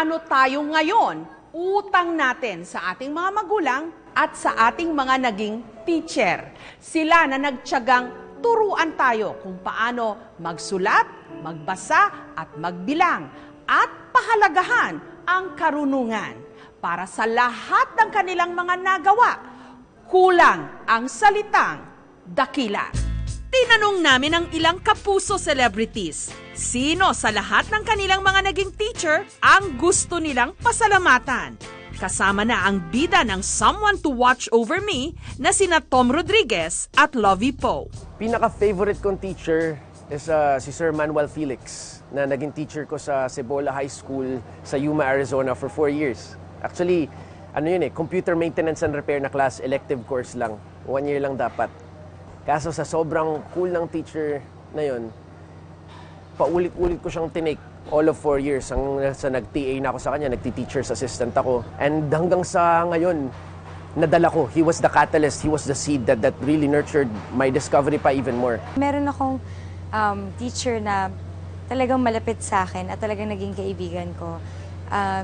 paano tayo ngayon utang natin sa ating mga magulang at sa ating mga naging teacher. Sila na nagtiyagang turuan tayo kung paano magsulat, magbasa at magbilang at pahalagahan ang karunungan. Para sa lahat ng kanilang mga nagawa, kulang ang salitang dakila. Tinanong namin ang ilang kapuso celebrities, sino sa lahat ng kanilang mga naging teacher ang gusto nilang pasalamatan. Kasama na ang bida ng Someone to Watch Over Me na sina Tom Rodriguez at Lovie Poe. Pinaka-favorite kong teacher is si Sir Manuel Felix na naging teacher ko sa Cebola High School sa Yuma, Arizona for 4 years. Actually, computer maintenance and repair na class, elective course lang. 1 year lang dapat. Kaso sa sobrang cool ng teacher na yun, paulit-ulit ko siyang tinake all of 4 years. Sa nag-TA na ako sa kanya, nagti-teacher's assistant ako. And hanggang sa ngayon, nadala ko. He was the catalyst, he was the seed that really nurtured my discovery pa even more. Meron akong teacher na talagang malapit sa akin at talagang naging kaibigan ko.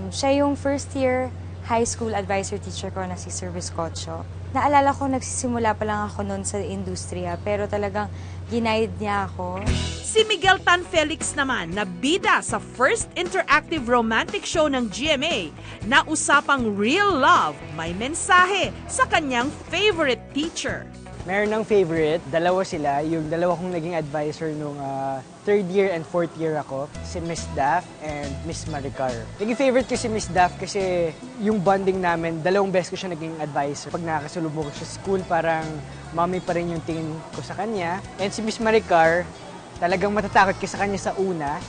Siya yung first year high school advisor teacher ko na si Sir Viscocho. Naalala ko, nagsisimula pa lang ako noon sa industriya, pero talagang ginaid niya ako. Si Miguel Tan Felix naman, na bida sa first interactive romantic show ng GMA na usapang real love, may mensahe sa kanyang favorite teacher. Meron ng favorite, dalawa sila, yung dalawa kong naging advisor nung 3rd year and 4th year ako, si Miss Daff and Miss Maricar. Naging favorite ko si Miss Daff kasi yung bonding namin, 2 beses ko siya naging advisor. Pag nakakasalubong ko sa school, parang mommy pa rin yung tingin ko sa kanya. And si Miss Maricar, talagang matatakot ka sa kanya sa una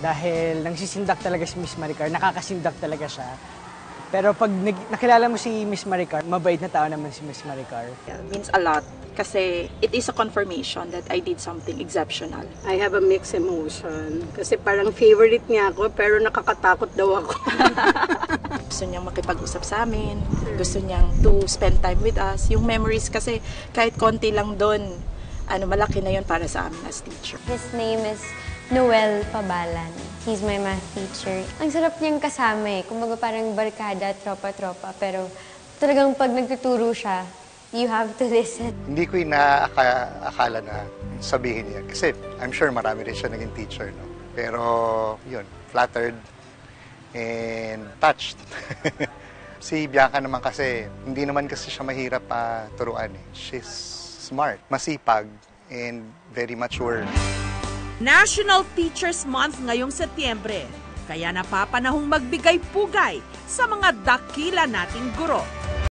dahil nangsisindak talaga si Miss Maricar, nakakasindak talaga siya. Pero pag nakilala mo si Miss Maricar, mabait na tao naman si Miss Maricar. Yeah, means a lot kasi it is a confirmation that I did something exceptional. I have a mixed emotion kasi parang favorite niya ako pero nakakatakot daw ako. Gusto niyang makipag-usap sa amin, gusto niyang to spend time with us. Yung memories kasi kahit konti lang doon, malaki na yun para sa amin as teacher. His name is Noel Pabalan. He's my math teacher. Ang sarap niyang kasama eh. Kumbaga parang barkada, tropa-tropa. Pero talagang pag nagtuturo siya, you have to listen. Hindi ko inaakala na sabihin niya. Kasi I'm sure marami rin siya naging teacher. No? Pero yun, flattered and touched. Si Bianca naman kasi, hindi naman kasi siya mahirap turuan. She's smart, masipag, and very mature. National Teachers Month ngayong Setyembre, kaya napapanahong magbigay pugay sa mga dakila nating guro.